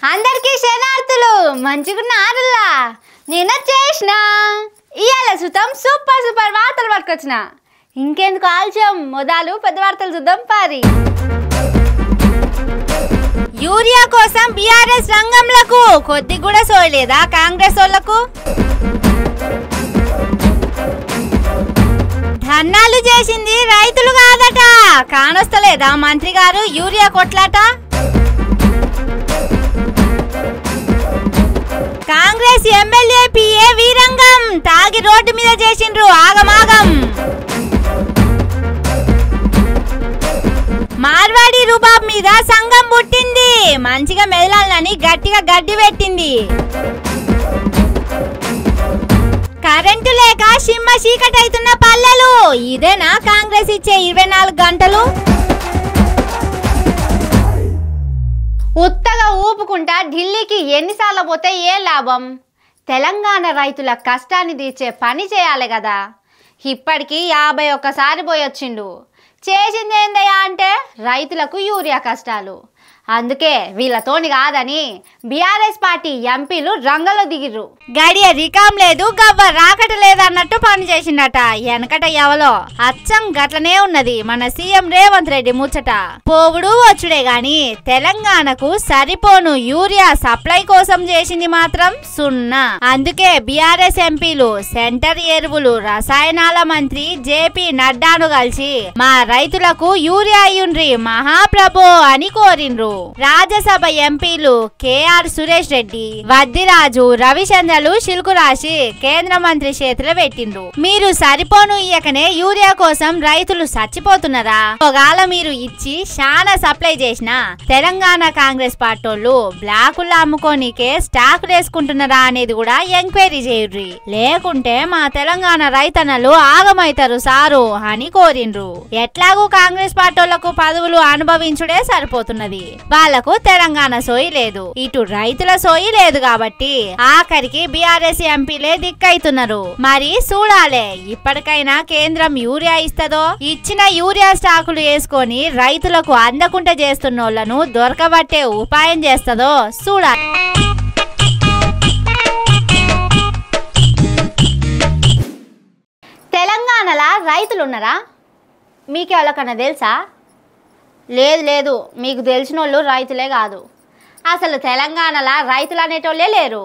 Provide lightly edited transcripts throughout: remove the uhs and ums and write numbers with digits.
అందరికీ శనార్థులు మంచిగున్నారులా నేను చేసిన ఇయాల సుతం సూపర్ వార్తలు పట్టుకొచ్చిన ఇంకెందుకు ఆలస్యం మొదలు పెద్ద వార్తలు చూద్దాం పారి యూరియా కోసం బీఆర్ఎస్ రంగంలకు కొద్ది కూడా సోయలేదా కాంగ్రెస్ వాళ్ళకు ధర్నాలు చేసింది రైతులు కాదట కానొస్తలేదా మంత్రి గారు యూరియా కొట్లాట కాంగ్రెస్ ఎమ్మెల్యే పిఏ వీరంగం తాగి రోడ్డు మీద చేసిండ్రు ఆగమాగం మార్వాడి రూబాబ్ మీద సంఘం పుట్టింది మంచిగా మెదలాలని గట్టిగా గడ్డి పెట్టింది కరెంటు లేక సిమ్మ చీకటైతున్న పల్లెలు ఇదేనా కాంగ్రెస్ ఇచ్చే 24 గంటలు ఉత్తగా ఊపుకుంటా ఢిల్లీకి ఎన్నిసార్లు పోతే ఏ లాభం తెలంగాణ రైతుల కష్టాన్ని తీర్చే పని చేయాలి కదా ఇప్పటికి 51 సారి పోయొచ్చిండు చేసింది ఏందయ్యా అంటే రైతులకు యూరియా కష్టాలు అందుకే వీళ్ళతోని కాదని బీఆర్ఎస్ పార్టీ ఎంపీలు రంగంలో దిగిర్రు గడియ రికాం లేదు గవ్వ రాకట లేదన్నట్టు పని చేసిండట వెనకట ఎవలో అచ్చం గట్లనే ఉన్నది మన సీఎం రేవంత్ రెడ్డి ముచ్చట పోవుడు వచ్చుడే గాని తెలంగాణకు సరిపోను యూరియా సప్లై కోసం చేసింది మాత్రం 0 అందుకే బీఆర్ఎస్ ఎంపీలు సెంటర్ ఎరువులు రసాయనాల మంత్రి జేపీ నడ్డాను కలిసి మా రైతులకు యూరియా ఇయ్యుండ్రి మహాప్రభో అని కోరిండ్రు రాజ్యసభ ఎంపీలు కేఆర్ సురేష్ రెడ్డి వద్దిరాజు రవిచంద్రలు శిల్కు రాసి కేంద్ర మంత్రి చేతిలో పెట్టిండ్రు మీరు సరిపోను ఇయ్యకనే యూరియా కోసం రైతులు చచ్చిపోతున్నారా ఒకవేళ మీరు ఇచ్చి చాలా సప్లై చేసిన తెలంగాణ కాంగ్రెస్ పార్టీలు బ్లాకుల్లో అమ్ముకోనికే స్టాక్ వేసుకుంటున్నారా అనేది కూడా ఎంక్వైరీ చేయుర్రి లేకుంటే మా తెలంగాణ రైతన్నలు ఆగమైతారు సారు అని కోరిండ్రు ఎట్లాగూ కాంగ్రెస్ పార్టీలకు పదవులు అనుభవించుడే సరిపోతున్నది వాళ్లకు తెలంగాణ సోయి లేదు ఇటు రైతుల సోయి లేదు కాబట్టి ఆఖరికి బీఆర్ఎస్ ఎంపీలే దిక్కైతున్నారు మరి చూడాలే ఇప్పటికైనా కేంద్రం యూరియా ఇస్తదో ఇచ్చిన యూరియా స్టాకులు వేసుకొని రైతులకు అందకుండా చేస్తున్నోళ్లను దొరకబట్టే ఉపాయం చేస్తదో చూడాలి తెలంగాణలో రైతులున్నారా మీకెవరికన్నా తెలుసా లేదు మీకు తెలిసిన వాళ్ళు రైతులే కాదు అసలు తెలంగాణలో రైతులు అనేటోళ్ళే లేరు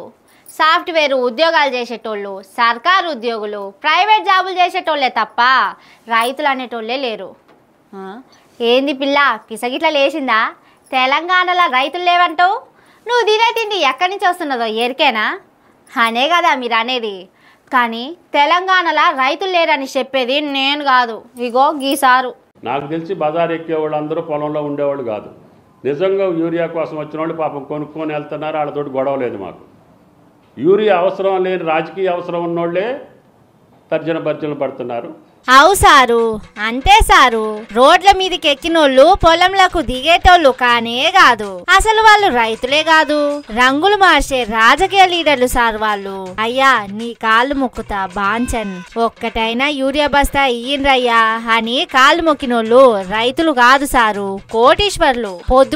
సాఫ్ట్వేర్ ఉద్యోగాలు చేసేటోళ్ళు సర్కారు ఉద్యోగులు ప్రైవేట్ జాబులు చేసేటోళ్ళే తప్ప రైతులు అనేటోళ్ళే లేరు ఏంది పిల్ల పిసగిట్లా లేచిందా తెలంగాణలో రైతులు లేవంటావు నువ్వు తినే తిండి ఎక్కడి నుంచి వస్తున్నదో ఎరికేనా అనే కదా మీరు అనేది కానీ తెలంగాణలో రైతులు లేరని చెప్పేది నేను కాదు ఇగో గీసారు నాకు తెలిసి బజార్ ఎక్కే వాళ్ళందరూ పొలంలో ఉండేవాళ్ళు కాదు నిజంగా యూరియా కోసం వచ్చిన వాళ్ళు పాపం కొనుక్కొని వెళ్తున్నారు వాళ్ళతోటి గొడవ లేదు మాకు యూరియా అవసరం లేని రాజకీయ అవసరం ఉన్నోళ్లే తర్జన భర్జనలు పడుతున్నారు అవు సారు అంతే సారు రోడ్ల మీదకి ఎక్కినోళ్ళు పొలంలకు దిగేటోళ్ళు కానే కాదు అసలు వాళ్ళు రైతులే కాదు రంగులు మార్చే రాజకీయ లీడర్లు సార్ వాళ్ళు అయ్యా నీ కాళ్ళు మొక్కుతా బాంచన్ ఒక్కటైనా యూరియా బస్తా ఇయ్యిండ్రయ్యా అని కాళ్ళు మొక్కినోళ్ళు రైతులు కాదు సారు కోటీశ్వర్లు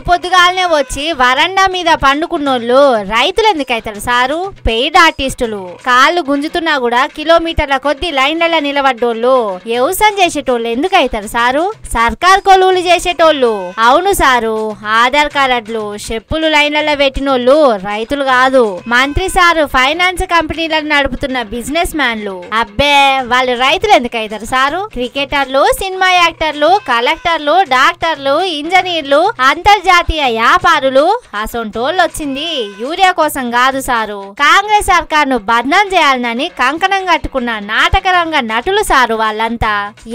పొద్దుగాలనే వచ్చి వరండా మీద పండుకున్నోళ్ళు రైతులు ఎందుకైతారు సారు పెయిడ్ ఆర్టిస్టులు కాళ్ళు గుంజుతున్నా కూడా కిలోమీటర్ల కొద్ది లైన్లలో నిలబడ్డోళ్ళు వ్యవసాయం చేసేటోళ్ళు ఎందుకు అవుతారు సారు సర్కార్ కొలువులు చేసేటోళ్ళు అవును సారు ఆధార్ కార్డులు చెప్పులు లైన్లలో పెట్టినోళ్ళు రైతులు కాదు మంత్రి సారు ఫైనాన్స్ కంపెనీలను నడుపుతున్న బిజినెస్ మ్యాన్లు అబ్బే వాళ్ళు రైతులు ఎందుకు అవుతారు సారు క్రికెటర్లు సినిమా యాక్టర్లు కలెక్టర్లు డాక్టర్లు ఇంజనీర్లు అంతర్జాతీయ వ్యాపారులు అసొంటోళ్ళు వచ్చింది యూరియా కోసం కాదు సారు కాంగ్రెస్ సర్కార్ ను బద్నాం చేయాలని కంకణం కట్టుకున్న నాటకరంగ నటులు సారు వాళ్ళ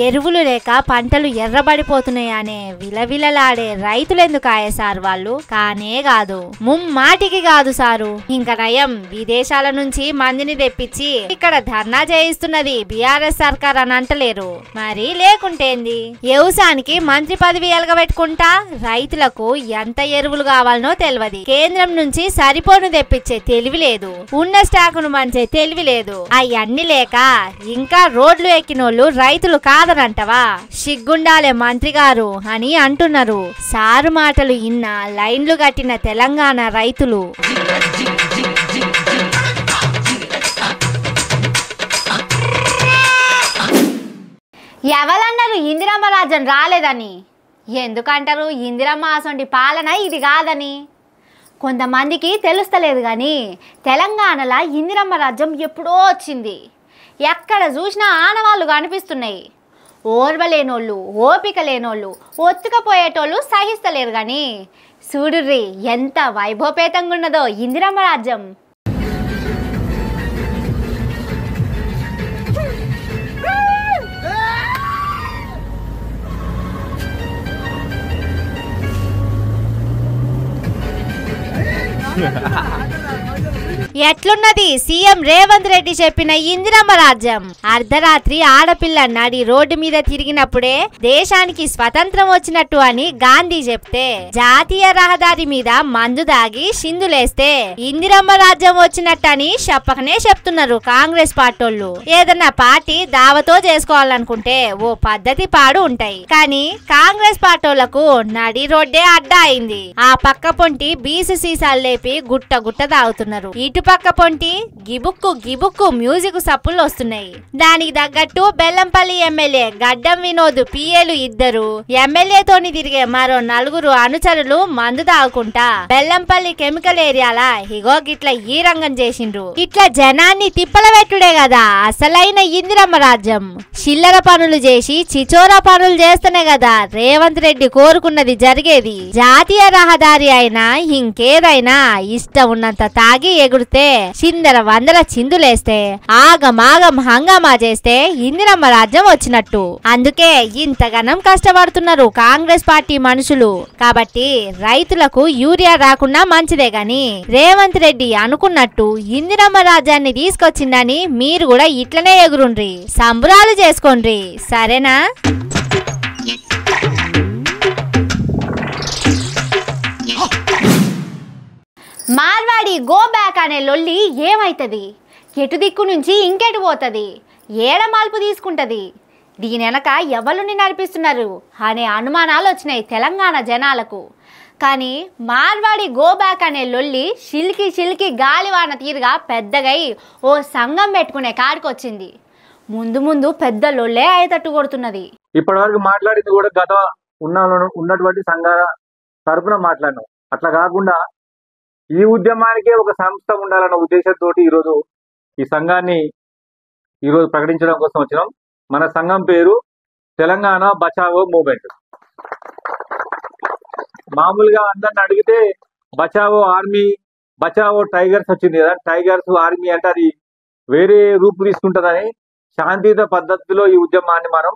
ఎరువులు లేక పంటలు ఎర్రబడిపోతున్నాయనే విలవిలలాడే రైతులెందుకు సార్ వాళ్ళు కానే కాదు ముమ్మాటికి కాదు సారు ఇంకా నయం విదేశాల నుంచి మందిని తెప్పించి ఇక్కడ ధర్నా చేయిస్తున్నది బీఆర్ఎస్ సర్కార్ అని అంటలేరు మరి లేకుంటేంది వ్యవసాయానికి మంత్రి పదవి ఎలగబెట్టుకుంటా రైతులకు ఎంత ఎరువులు కావాలనో తెలియదు కేంద్రం నుంచి సరిపోను తెప్పించే తెలివి లేదు ఉన్న స్టాకును మంచే తెలివి లేదు అవన్నీ లేక ఇంకా రోడ్లు ఎక్కినోళ్ళు రైతులు కాదనంటవా? సిగ్గుండాలే మంత్రి గారు అని అంటున్నారు. సారు మాటలు ఇన్న లైన్లు కట్టిన తెలంగాణ రైతులు. ఎవరన్నారు ఇందిరమ్మ రాజ్యం రాలేదని? ఎందుకంటారు? ఇందిరమ్మ అసంటి పాలన ఇది కాదని కొంతమందికి తెలుస్తలేదు. కానీ తెలంగాణలో ఇందిరమ్మ రాజ్యం ఎప్పుడో వచ్చింది. ఎక్కడ చూసినా ఆనవాళ్ళు కనిపిస్తున్నాయి. ఓర్వలేనోళ్ళు, ఓపిక లేనోళ్ళు, ఒత్తుకపోయేటోళ్ళు సహిస్తలేరు. కానీ చూడుర్రి ఎంత వైభవపేతంగా ఉన్నదో ఇందిరమ్మ రాజ్యం. ఎట్లున్నది సీఎం రేవంత్ రెడ్డి చెప్పిన ఇందిరమ్మ రాజ్యం? అర్ధరాత్రి ఆడపిల్ల నడి రోడ్డు మీద తిరిగినప్పుడే దేశానికి స్వతంత్రం వచ్చినట్టు అని గాంధీ చెప్తే, జాతీయ రహదారి మీద మందు దాగి సింధులేస్తే ఇందిరమ్మ రాజ్యం వచ్చినట్టని చెప్పకనే చెప్తున్నారు కాంగ్రెస్ పార్టోళ్ళు. ఏదన్నా పార్టీ దావతో చేసుకోవాలనుకుంటే ఓ పద్ధతి పాడు ఉంటాయి. కానీ కాంగ్రెస్ పార్టోళ్లకు నడి రోడ్డే అడ్డా అయింది. ఆ పక్క పొంటి బీసు సీసాలు లేపి గుట్ట గుట్ట తాగుతున్నారు. ఇటు పక్క పొంటి గిబుక్కు గిబుక్కు మ్యూజిక్ సప్పులు వస్తున్నాయి. దానికి తగ్గట్టు బెల్లంపల్లి ఎమ్మెల్యే గడ్డం వినోద్ పిఏలు ఇద్దరు, ఎమ్మెల్యేతోని తిరిగే మరో 4 అనుచరులు మందు తాగుకుంటా బెల్లంపల్లి కెమికల్ ఏరియాల ఇగో గిట్ల ఈ రంగం చేసిండ్రు. ఇట్లా జనాన్ని తిప్పల పెట్టుడే కదా అసలైన ఇందిరమ్మ రాజ్యం. చిల్లర పనులు చేసి చిచోరా పనులు చేస్తేనే కదా రేవంత్ రెడ్డి కోరుకున్నది జరిగేది. జాతీయ రహదారి అయినా ఇంకేదైనా ఇష్టం ఉన్నంత తాగి ఎగురుతే, చిందర వందల చిందులేస్తే, ఆగమాగం హంగామా చేస్తే ఇందిరమ్మ రాజ్యం వచ్చినట్టు. అందుకే ఇంతగానం కష్టపడుతున్నారు కాంగ్రెస్ పార్టీ మనుషులు. కాబట్టి రైతులకు యూరియా రాకుండా మంచిదే గాని రేవంత్ రెడ్డి అనుకున్నట్టు ఇందిరమ్మ రాజ్యాన్ని తీసుకొచ్చిందని మీరు కూడా ఇట్లనే ఎగురుండ్రి, సంబరాలు చేసుకోండ్రి, సరేనా? మార్వాడి గో బ్యాక్ అనే లొల్లి ఏమైతుంది? ఎటు దిక్కు నుంచి ఇంకెటు పోతుంది? ఏడ మాల్పు తీసుకుంటుంది? దీని వెనక ఎవరిని నడిపిస్తున్నారు అనే అనుమానాలు వచ్చినాయి తెలంగాణ జనాలకు. కానీ మార్వాడి గో బ్యాక్ అనే లొల్లి చిలికి చిలికి గాలివాన తీరుగా పెద్దగై ఓ సంఘం పెట్టుకునే కాడికొచ్చింది. ముందు ముందు పెద్ద లొల్లే అయ్యేటట్టు కొడుతున్నది. ఇప్పటివరకు మాట్లాడింది కూడా గత ఉన్నటువంటి సంఘాల తరపున మాట్లాడినాం. అట్లా కాకుండా ఈ ఉద్యమానికే ఒక సంస్థ ఉండాలన్న ఉద్దేశంతో ఈరోజు ఈ సంఘాన్ని ఈరోజు ప్రకటించడం కోసం వచ్చినాం. మన సంఘం పేరు తెలంగాణ బచావో మూవ్మెంట్. మామూలుగా అందరిని అడిగితే బచావో ఆర్మీ, బచావో టైగర్స్ వచ్చింది కదా. టైగర్స్ ఆర్మీ అంటే అది వేరే రూపు తీసుకుంటుందని శాంతియుత పద్ధతిలో ఈ ఉద్యమాన్ని మనం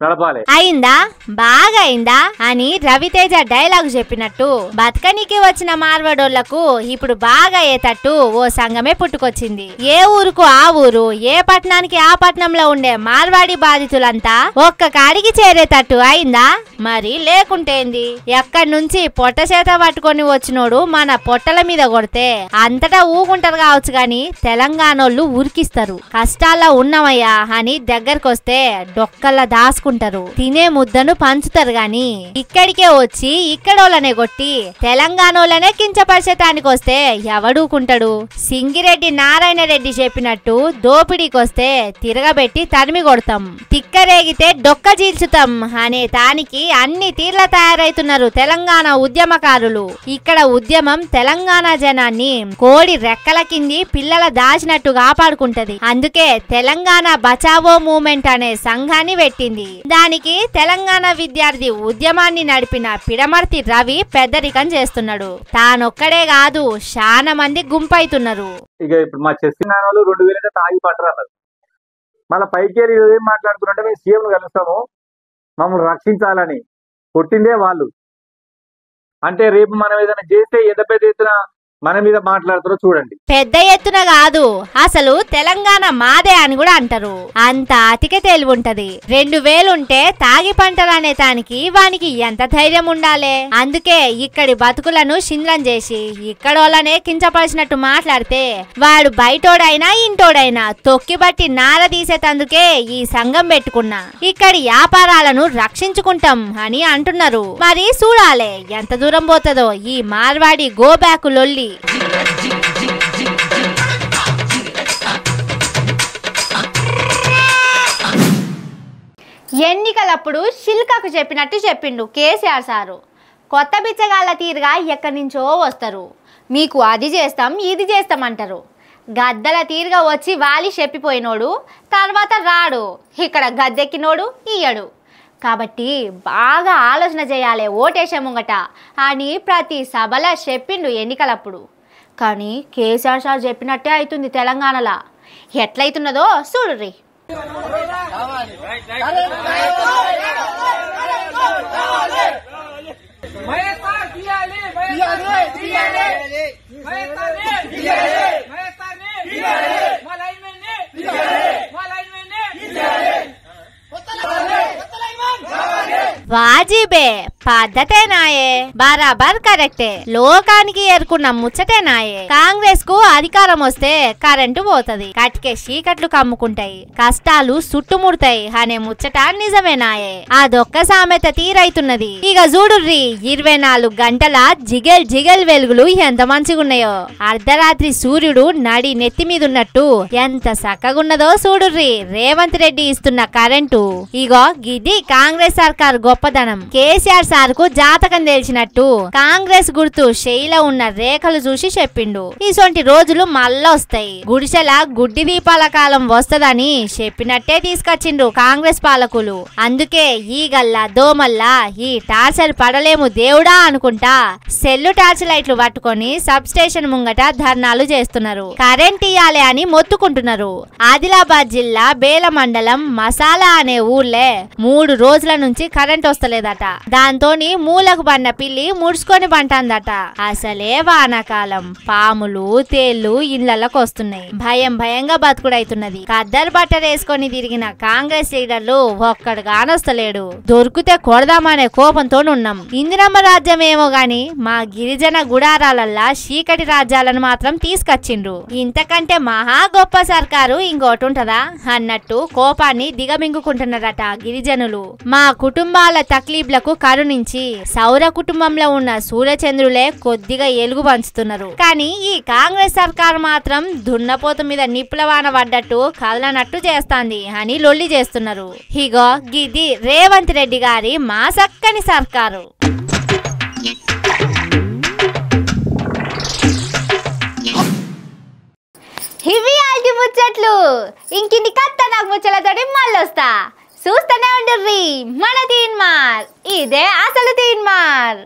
నడపాలి. అయిందా? బాగా అయిందా అని రవితేజ డైలాగ్ చెప్పినట్టు బతకనికి వచ్చిన మార్వాడోళ్లకు ఇప్పుడు బాగా అయ్యేటట్టు ఓ సంఘమే పుట్టుకొచ్చింది. ఏ ఊరుకు ఆ ఊరు, ఏ పట్టణానికి ఆ పట్టణంలో ఉండే మార్వాడి బాధితులంతా ఒక్క కాడికి చేరేటట్టు అయిందా? మరి లేకుంటేంది? ఎక్కడి నుంచి పొట్ట చేత పట్టుకొని వచ్చినోడు మన పొట్టల మీద కొడితే అంతటా ఊకుంటారు కావచ్చు గాని తెలంగాణోళ్ళు ఉరికిస్తారు. కష్టాల్లో ఉన్నవయ్యా అని దగ్గరకొస్తే డొక్కల్లా దాసుకుంటారు. తినే ముద్దను పంచుతారు గాని ఇక్కడికే వచ్చి ఇక్కడోళ్ళనే కొట్టి తెలంగాణోళ్ళనే కించపరిచేటానికి వస్తే ఎవడూకుంటాడు? సింగిరెడ్డి నారాయణ రెడ్డి చెప్పినట్టు దోపిడీకొస్తే తిరగబెట్టి తరిమి కొడతాం, తిక్కరేగితే డొక్క చీల్చుతాం అనే తానికి అన్ని తీర్ల తయారైతున్నారు తెలంగాణ ఉద్యమకారులు. ఇక్కడ ఉద్యమం తెలంగాణ జనాన్ని కోడి రెక్కల కింది పిల్లల దాచినట్టు కాపాడుకుంటది. అందుకే తెలంగాణ బచావో మూవ్మెంట్ అనే సంఘాన్ని పెట్టింది. దానికి తెలంగాణ విద్యార్థి ఉద్యమాన్ని నడిపిన పిడమర్తి రవి పెద్దరికం చేస్తున్నాడు. తానొక్కడే కాదు చాలా మంది గుంపైతున్నారు. ఇక ఇప్పుడు మా చెస్సినాలు 2000 తాగి పట్టరు అన్నారు. మళ్ళీ పైకి ఏం మాట్లాడుతున్నట్టే మేము సీఎం కలుస్తాము మమ్మల్ని రక్షించాలని. కొట్టిందే వాళ్ళు. అంటే రేపు మనం ఏదైనా చేస్తే ఎంత పెద్ద ఎత్తున మన మీద మాట్లాడుతారో చూడండి. పెద్ద ఎత్తున కాదు, అసలు తెలంగాణ మాదే అని కూడా అంటారు. అంత అతికే తెలివి ఉంటది. 2000 ఉంటే తాగి పంటలనే తానికి వానికి ఎంత ధైర్యం ఉండాలే. అందుకే ఇక్కడి బతుకులను శిథిలం చేసి ఇక్కడోళ్ళనే కించపరిచినట్టు మాట్లాడితే వాడు బయటోడైనా ఇంటోడైనా తొక్కి బట్టి నార తీసేటందుకే ఈ సంఘం పెట్టుకున్నా. ఇక్కడి వ్యాపారాలను రక్షించుకుంటాం అని అంటున్నారు. మరి చూడాలే ఎంత దూరం పోతుందో ఈ మార్వాడి గో బ్యాక్ లొల్లి. ఎన్నికలప్పుడు శిల్కకు చెప్పినట్టు చెప్పిండు కేసీఆర్ సారు. కొత్త బిచ్చగాళ్ళ తీరుగా ఎక్కడి నుంచో వస్తారు. మీకు అది చేస్తాం ఇది చేస్తాం అంటారు. గద్దల తీరుగా వచ్చి వాలి చెప్పిపోయినోడు తర్వాత రాడు. ఇక్కడ గద్దెక్కినోడు ఇయ్యడు. కాబట్టి బాగా ఆలోచన చేయాలి ఓటేసే ముంగట అని ప్రతి సభలో చెప్పిండు ఎన్నికలప్పుడు. కానీ కేసీఆర్ సార్ చెప్పినట్టే అవుతుంది తెలంగాణలో. ఎట్లయితున్నదో చూడుర్రి. వాజిబే పద్ధతేనాయే, బరాబర్ కరెక్టే, లోకానికి ఎరుకున్న ముచ్చటేనాయే. కాంగ్రెస్ కు అధికారం వస్తే కరెంటు పోతది, కట్కే చీకట్లు కమ్ముకుంటాయి, కష్టాలు చుట్టుముడతాయి అనే ముచ్చట నిజమేనాయే. అదొక్క సామెత తీరైతున్నది. ఇక చూడుర్రి 24 గంటల జిగెల్ జిగెల్ వెలుగులు ఎంత మంచిగున్నాయో. అర్ధరాత్రి సూర్యుడు నడి నెత్తి మీద ఉన్నట్టు ఎంత చక్కగున్నదో చూడుర్రి రేవంత్ రెడ్డి ఇస్తున్న కరెంటు. ఇగో గిది కాంగ్రెస్ సర్కార్ గొప్పదనం. కేసీఆర్ సార్ కు జాతకం తెలిసినట్టు కాంగ్రెస్ గుర్తు శైల ఉన్న రేఖలు చూసి చెప్పిండు. ఇసొంటి రోజులు మళ్ళా వస్తాయి. గుడిసెల గుడ్డి దీపాల కాలం వస్తదని చెప్పినట్టే తీసుకొచ్చిండు కాంగ్రెస్ పాలకులు. అందుకే ఈ గల్లా దోమల్లా ఈ టార్చర్ పడలేము దేవుడా అనుకుంటా సెల్లు టార్చ్ లైట్లు పట్టుకొని సబ్ స్టేషన్ ముంగట ధర్నాలు చేస్తున్నారు. కరెంట్ ఇయ్యాలి అని మొత్తుకుంటున్నారు. ఆదిలాబాద్ జిల్లా బేల మండలం మసాలా అనే ఊర్లే 3 రోజుల నుంచి కరెంట్ వస్తలేదట. దాంతోని మూలకు పడిన పిల్లి ముడుచుకొని పంటాందట. అసలే వానాకాలం, పాములు తేళ్లు ఇళ్లకి వస్తున్నాయి. భయం భయంగా బతుకుడైతున్నది. కద్దరు బట్టర్ వేసుకొని తిరిగిన కాంగ్రెస్ లీడర్లు ఒక్కడు కానొస్తలేడు. దొరికితే కొడదామనే కోపంతో ఉన్నాం. ఇందిరమ్మ రాజ్యం ఏమో గాని మా గిరిజన గుడారాలల్లా చీకటి రాజ్యాలను మాత్రం తీసుకొచ్చిండ్రు. ఇంతకంటే మహా గొప్ప సర్కారు ఇంకోటి ఉంటదా అన్నట్టు కోపాన్ని దిగమింగుకుంటున్నారట గిరిజనులు. మా కుటుంబాల తక్లీఫ్లకు కరుణించి సౌర కుటుంబంలో ఉన్న సూర్యచంద్రులే కొద్దిగా ఎలుగు పంచుతున్నారు. కానీ ఈ కాంగ్రెస్ సర్కార్ మాత్రం దున్నపోతు మీద నిప్పులవాన పడ్డట్టు కదలనట్టు చేస్తాంది అని లొల్లి చేస్తున్నారు. ఇగో గిది రేవంత్ రెడ్డి గారి మా సక్కని సర్కారు. ఇవి ఆల్టి ముచ్చట్లు. ఇంకిన్ని కత్త నాకు ముచ్చలతోటి మళ్ళొస్తా. చూస్తూనే ఉండుర్రి మన తీన్మార్. ఇదే అసలు తీన్మార్.